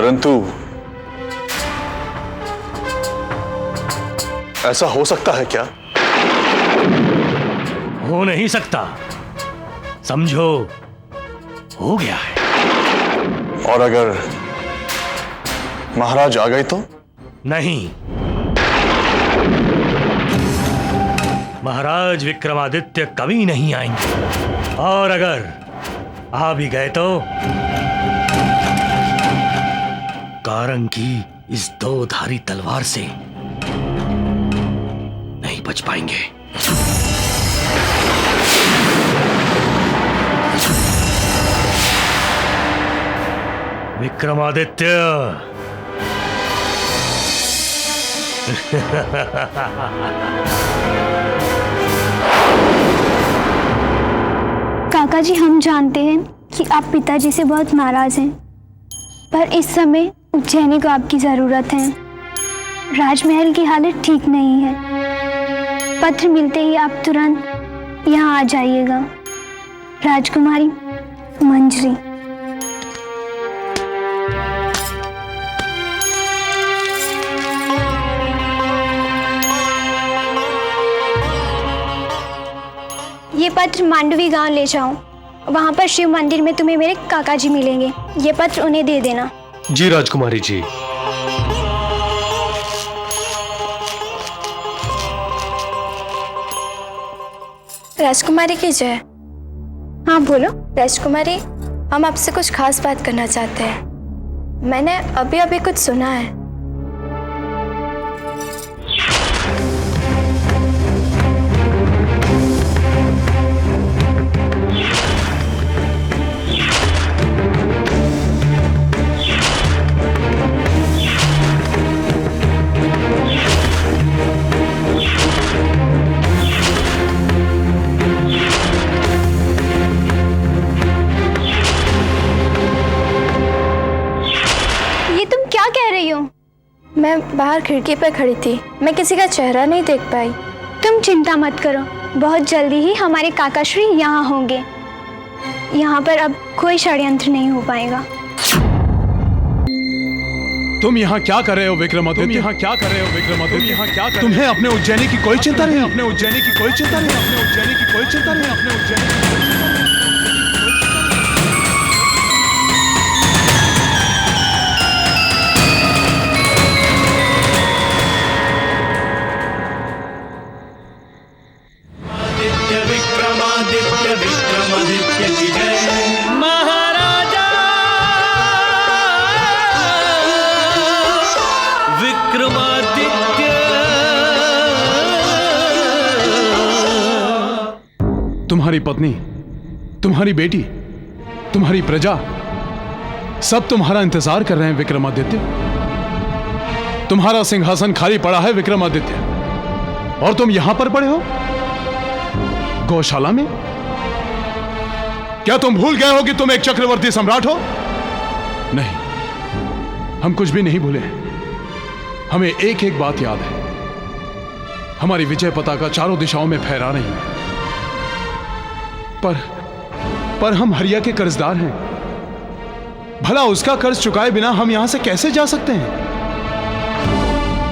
परंतु ऐसा हो सकता है क्या? हो नहीं सकता, समझो हो गया है। और अगर महाराज आ गए तो? नहीं, महाराज विक्रमादित्य कभी नहीं आएंगे, और अगर आ भी गए तो कारंग की इस दो धारी तलवार से नहीं बच पाएंगे। विक्रमादित्य काका जी, हम जानते हैं कि आप पिताजी से बहुत नाराज हैं, पर इस समय उज्जैनी को आपकी जरूरत है। राजमहल की हालत ठीक नहीं है। पत्र मिलते ही आप तुरंत यहाँ आ जाइएगा। राजकुमारी मंजरी। ये पत्र मांडवी गांव ले जाओ, वहां पर शिव मंदिर में तुम्हें मेरे काका जी मिलेंगे। ये पत्र उन्हें दे देना। जी राजकुमारी जी। राजकुमारी की जय। हाँ बोलो। राजकुमारी, हम आपसे कुछ खास बात करना चाहते हैं। मैंने अभी अभी कुछ सुना है। मैं बाहर खिड़की पर खड़ी थी, मैं किसी का चेहरा नहीं देख पाई। तुम चिंता मत करो, बहुत जल्दी ही हमारे काकाश्री यहाँ होंगे। यहाँ पर अब कोई षड्यंत्र नहीं हो पाएगा। तुम यहाँ क्या कर रहे हो विक्रमादित्य? तुम्हें अपने उज्जैनी की कोई चिंता नहीं? अपने उज्जैनी की कोई चिंता नहीं? अपने उज्जैनी की कोई चिंता नहीं? अपने उज्जैनी की कोई चिंता नहीं? विक्रमादित्य की जय। महाराजा विक्रमादित्य। तुम्हारी पत्नी, तुम्हारी बेटी, तुम्हारी प्रजा सब तुम्हारा इंतजार कर रहे हैं विक्रमादित्य। तुम्हारा सिंहासन खाली पड़ा है विक्रमादित्य, और तुम यहां पर पड़े हो गौशाला में। क्या तुम भूल गए हो कि तुम एक चक्रवर्ती सम्राट हो? नहीं, हम कुछ भी नहीं भूले। हमें एक एक बात याद है। हमारी विजय पताका चारों दिशाओं में फहरा रही है। पर हम हरिया के कर्जदार हैं। भला उसका कर्ज चुकाए बिना हम यहां से कैसे जा सकते हैं?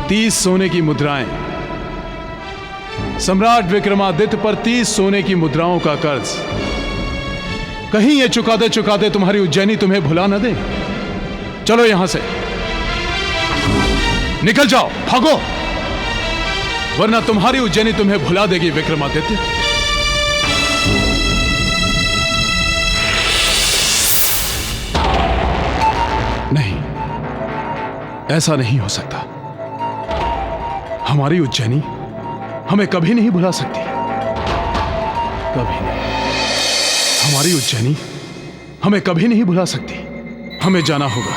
30 सोने की मुद्राएं, सम्राट विक्रमादित्य पर 30 सोने की मुद्राओं का कर्ज। कहीं ये चुकाते चुकाते तुम्हारी उज्जैनी तुम्हें भुला न दे। चलो यहां से निकल जाओ, भागो, वरना तुम्हारी उज्जैनी तुम्हें भुला देगी विक्रमादित्य। नहीं, ऐसा नहीं हो सकता। हमारी उज्जैनी हमें कभी नहीं भुला सकती, कभी नहीं। हमारी उज्जैनी हमें कभी नहीं भुला सकती। हमें जाना होगा,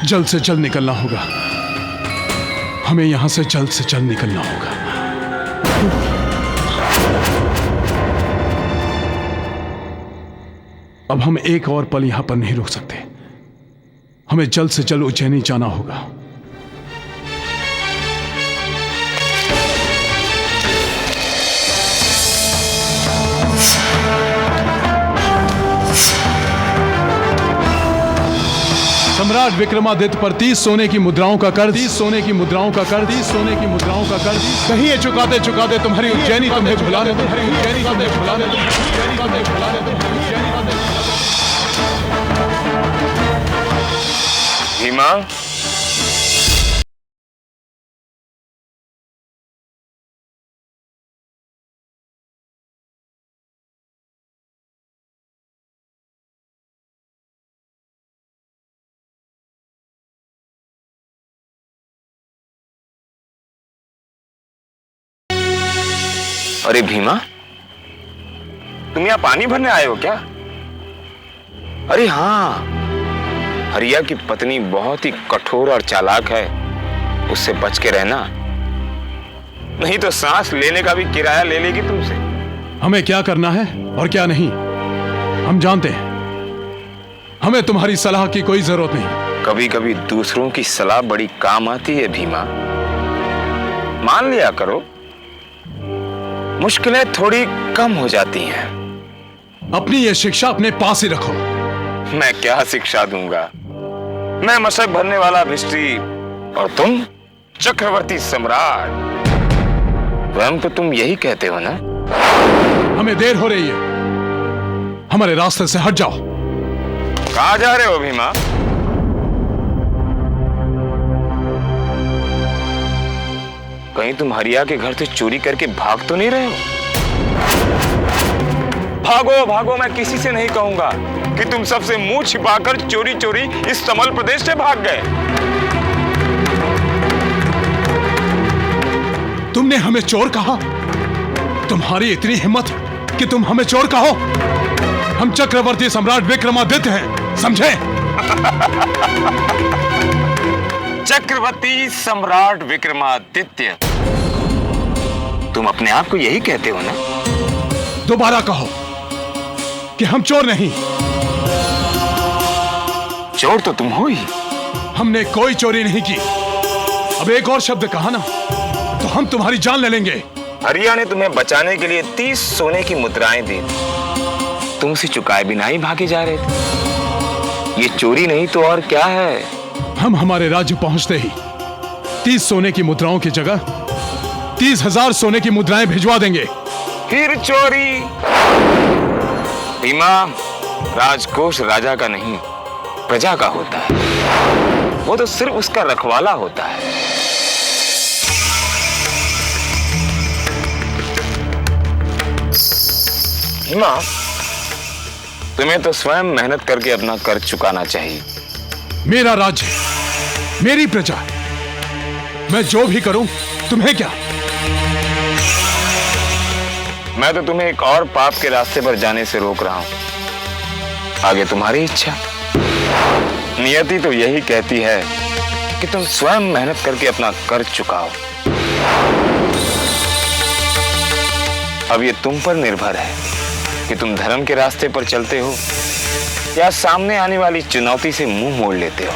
जल्द से जल्द निकलना होगा। हमें यहां से जल्द से जल्द निकलना होगा। अब हम एक और पल यहां पर नहीं रुक सकते। हमें जल्द से जल्द उज्जैनी जाना होगा। सम्राट विक्रमादित्य पर 30 सोने की मुद्राओं का कर्ज, 30 सोने की मुद्राओं का कर्ज, 30 सोने की मुद्राओं का कर्ज कहीं ये चुकाते चुकाते तुम्हारी उज्जैनी तुम्हें भुलाने दो, तुम्हारी उज्जैनी तुम्हें भुलाने दो, उज्जैनी तुम्हें भुलाने दो, उज्जैनी तुम्हें भीमा, अरे भीमा, तुम यहाँ पानी भरने आए हो क्या? अरे हाँ, हरिया की पत्नी बहुत ही कठोर और चालाक है, उससे बच के रहना, नहीं तो सांस लेने का भी किराया ले लेगी तुमसे। हमें क्या करना है और क्या नहीं हम जानते हैं। हमें तुम्हारी सलाह की कोई जरूरत नहीं। कभी कभी दूसरों की सलाह बड़ी काम आती है भीमा, मान लिया करो, मुश्किलें थोड़ी कम हो जाती हैं। अपनी ये शिक्षा अपने पास ही रखो। मैं क्या शिक्षा दूंगा? मैं मशक भरने वाला भिष्टी और तुम चक्रवर्ती सम्राट। स्वयं तो तुम यही कहते हो ना? हमें देर हो रही है, हमारे रास्ते से हट जाओ। कहां जा रहे हो भीमा? कहीं तुम हरिया के घर से चोरी करके भाग तो नहीं रहे हो? भागो भागो, मैं किसी से नहीं कहूंगा कि तुम सबसे मुंह छिपाकर चोरी चोरी इस समल प्रदेश से भाग गए। तुमने हमें चोर कहा? तुम्हारी इतनी हिम्मत कि तुम हमें चोर कहो? हम चक्रवर्ती सम्राट विक्रमादित्य हैं, समझे? चक्रवर्ती सम्राट विक्रमादित्य, तुम अपने आप को यही कहते हो ना? दोबारा कहो कि हम चोर नहीं। चोर तो तुम हो ही। हमने कोई चोरी नहीं की। अब एक और शब्द कहा ना तो हम तुम्हारी जान ले लेंगे। हरिया ने तुम्हें बचाने के लिए 30 सोने की मुद्राएं दी, तुमसे चुकाए बिना ही भागे जा रहे थे। ये चोरी नहीं तो और क्या है? हम हमारे राज्य पहुंचते ही 30 सोने की मुद्राओं की जगह 30,000 सोने की मुद्राएं भिजवा देंगे। फिर चोरी? भीमा, राजकोष राजा का नहीं, प्रजा का होता है। वो तो सिर्फ उसका रखवाला होता है। भीमा, तुम्हें तो स्वयं मेहनत करके अपना कर्ज चुकाना चाहिए। मेरा राज्य, मेरी प्रजा, मैं जो भी करूं तुम्हें क्या? मैं तो तुम्हें एक और पाप के रास्ते पर जाने से रोक रहा हूं। आगे तुम्हारी इच्छा। नियति तो यही कहती है कि तुम स्वयं मेहनत करके अपना कर्ज चुकाओ। अब ये तुम पर निर्भर है कि तुम धर्म के रास्ते पर चलते हो या सामने आने वाली चुनौती से मुंह मोड़ लेते हो।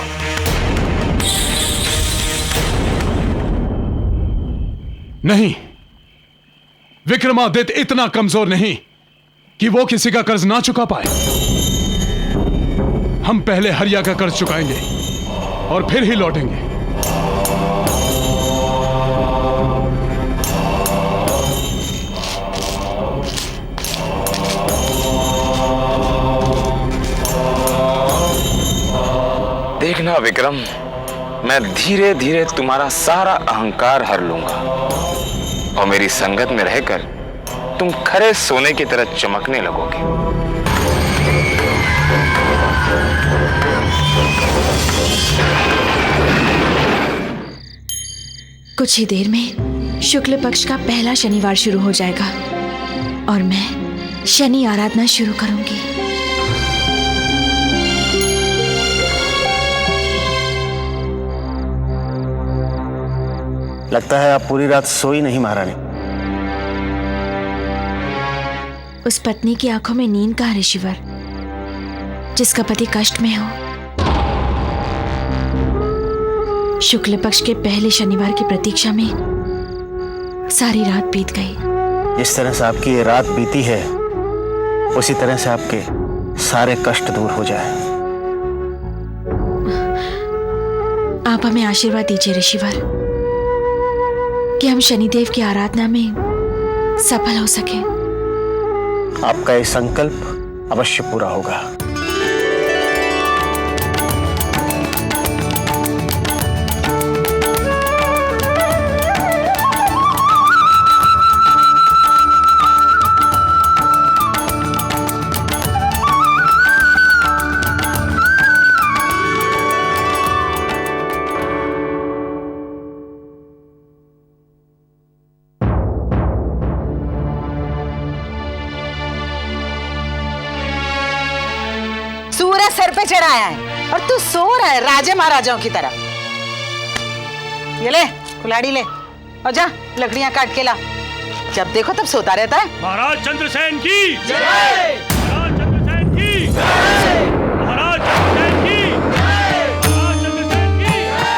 नहीं, विक्रमादित्य इतना कमजोर नहीं कि वो किसी का कर्ज ना चुका पाए। हम पहले हरिया का कर्ज चुकाएंगे और फिर ही लौटेंगे। देखना विक्रम, मैं धीरे धीरे तुम्हारा सारा अहंकार हर लूंगा और मेरी संगत में रहकर तुम खरे सोने की तरह चमकने लगोगे। कुछ ही देर में शुक्ल पक्ष का पहला शनिवार शुरू हो जाएगा और मैं शनि आराधना शुरू करूंगी। लगता है आप पूरी रात सोई नहीं महारानी। उस पत्नी की आंखों में नींद कहाँ ऋषिवर, जिसका पति कष्ट में हो। शुक्ल पक्ष के पहले शनिवार की प्रतीक्षा में सारी रात बीत गई। जिस तरह से आपकी ये रात बीती है उसी तरह से आपके सारे कष्ट दूर हो जाए। आप हमें आशीर्वाद दीजिए ऋषिवर कि हम शनिदेव की आराधना में सफल हो सके। आपका ये संकल्प अवश्य पूरा होगा। सूरज सर पे चढ़ाया है और तू सो रहा है राजे महाराजाओं की तरह। ये ले कुल्हाड़ी ले और जा लकड़ियां काट के ला। जब देखो तब सोता रहता है। महाराज चंद्रसेन की जय, महाराज चंद्रसेन की जय, महाराज चंद्रसेन की जय, महाराज चंद्रसेन की जय,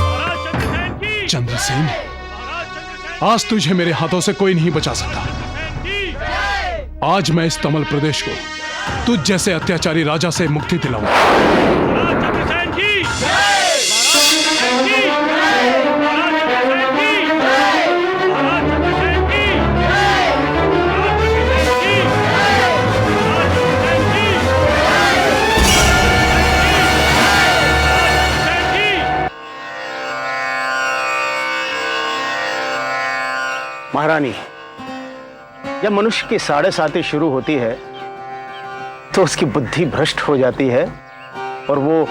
महाराज चंद्रसेन की। चंद्रसेन, आज तुझे मेरे हाथों से कोई नहीं बचा सकता। आज मैं इस तमल प्रदेश को तुझ जैसे अत्याचारी राजा से मुक्ति दिलाऊंगा। महाराज चंद्रसेन की जय, महाराज चंद्रसेन की जय, महाराज चंद्रसेन की जय, महाराज चंद्रसेन की जय, महाराज चंद्रसेन की जय, महारानी, जब मनुष्य की 7.5 शुरू होती है तो उसकी बुद्धि भ्रष्ट हो जाती है और वो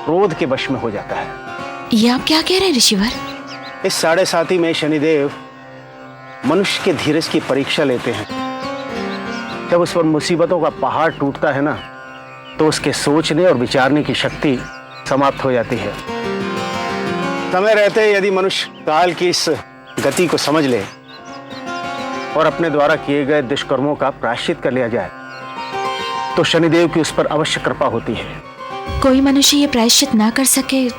क्रोध के वश में हो जाता है। ये आप क्या कह रहे हैं ऋषिवर? इस 7.5 में शनिदेव मनुष्य के धीरज की परीक्षा लेते हैं। जब उस पर मुसीबतों का पहाड़ टूटता है ना, तो उसके सोचने और विचारने की शक्ति समाप्त हो जाती है। समय रहते यदि मनुष्य काल की इस गति को समझ ले और अपने द्वारा किए गए दुष्कर्मों का प्रायश्चित कर लिया जाए, तो शनिदेव की उस पर अवश्य कृपा होती है। कोई मनुष्य ये प्रायश्चित ना कर सके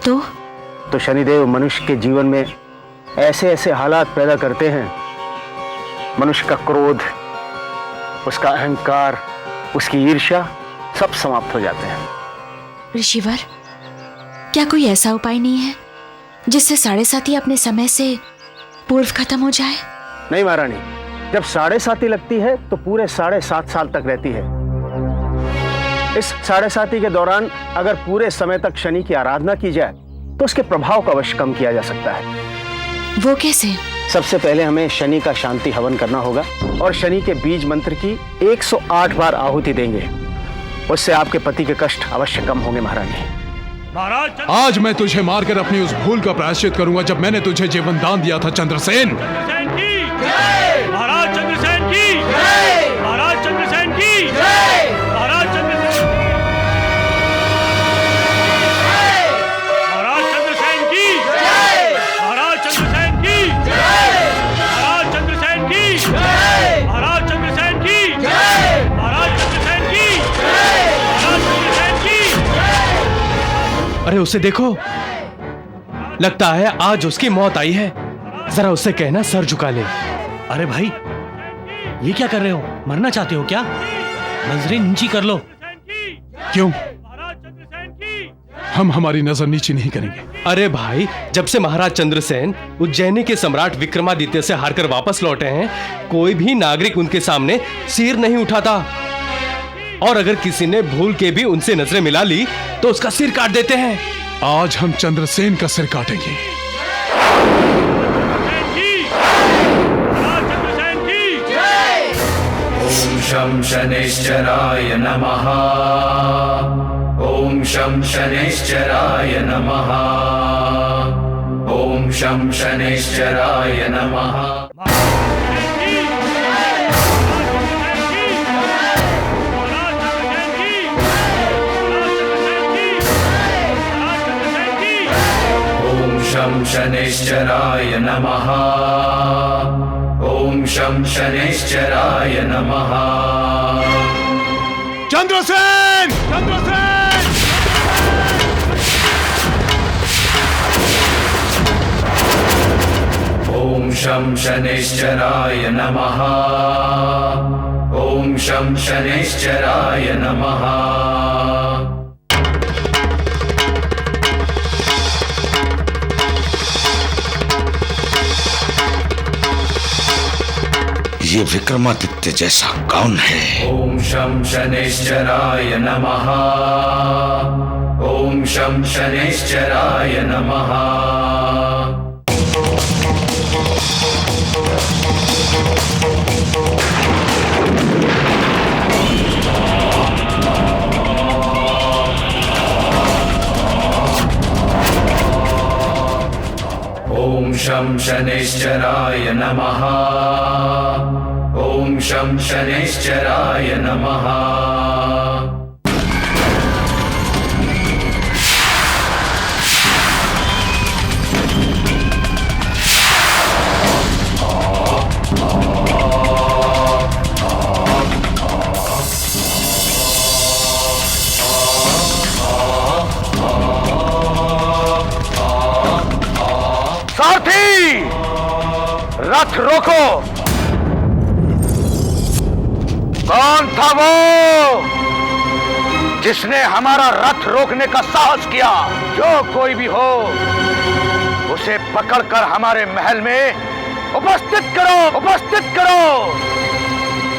तो शनिदेव मनुष्य के जीवन में ऐसे ऐसे हालात पैदा करते हैं, मनुष्य का क्रोध, उसका अहंकार, उसकी ईर्ष्या सब समाप्त हो जाते हैं। ऋषिवर, क्या कोई ऐसा उपाय नहीं है जिससे 7.5 अपने समय से पूर्व खत्म हो जाए? नहीं महारानी, जब 7.5 लगती है तो पूरे 7.5 साल तक रहती है। इस 7.5 के दौरान अगर पूरे समय तक शनि की आराधना की जाए तो उसके प्रभाव को अवश्य कम किया जा सकता है। वो कैसे? सबसे पहले हमें शनि का शांति हवन करना होगा और शनि के बीज मंत्र की 108 बार आहुति देंगे। उससे आपके पति के कष्ट अवश्य कम होंगे महारानी। आज मैं तुझे मारकर अपनी उस भूल का प्रायश्चित करूंगा जब मैंने तुझे जीवन दान दिया था चंद्रसेन। महाराज चंद्रसेन की जय, महाराज चंद्रसेन की जय, महाराज चंद्रसेन, महाराज चंद्रसेन की जय, महाराज चंद्रसेन की जय, महाराज चंद्रसेन की जय, महाराज चंद्रसेन की जय, महाराज चंद्रसेन की जय, महाराज चंद्रसेन की जय। अरे उसे देखो, लगता है आज उसकी मौत आई है। जरा उससे कहना सर झुका ले। अरे भाई, ये क्या कर रहे हो? मरना चाहते हो क्या? नजरें नीची कर लो। क्यों? हम हमारी नजर नीची नहीं करेंगे। अरे भाई, जब से महाराज चंद्रसेन उज्जैनी के सम्राट विक्रमादित्य से हारकर वापस लौटे हैं, कोई भी नागरिक उनके सामने सिर नहीं उठाता। और अगर किसी ने भूल के भी उनसे नजरें मिला ली तो उसका सिर काट देते हैं। आज हम चंद्रसेन का सिर काटेंगे। ओम शं शनैश्चराय नमः। ओम शं शनैश्चराय नमः। ओम शं शनैश्चराय नमः। ओम शं शनैश्चराय नमः। ओम शं शनैश्चराय नमः। चंद्रसेन! चंद्रसेन! ओम शं शनैश्चराय नमः। ओम शं शनैश्चराय नमः। ये विक्रमादित्य जैसा कौन है? ॐ शं शनैश्चराय नमः। ॐ शं शनैश्चराय नमः। ॐ शं शनैश्चराय नमः। ॐ शं शनैश्चराय नमः। सारथी, रथ रोको। कौन था वो जिसने हमारा रथ रोकने का साहस किया? जो कोई भी हो, उसे पकड़कर हमारे महल में उपस्थित करो, उपस्थित करो।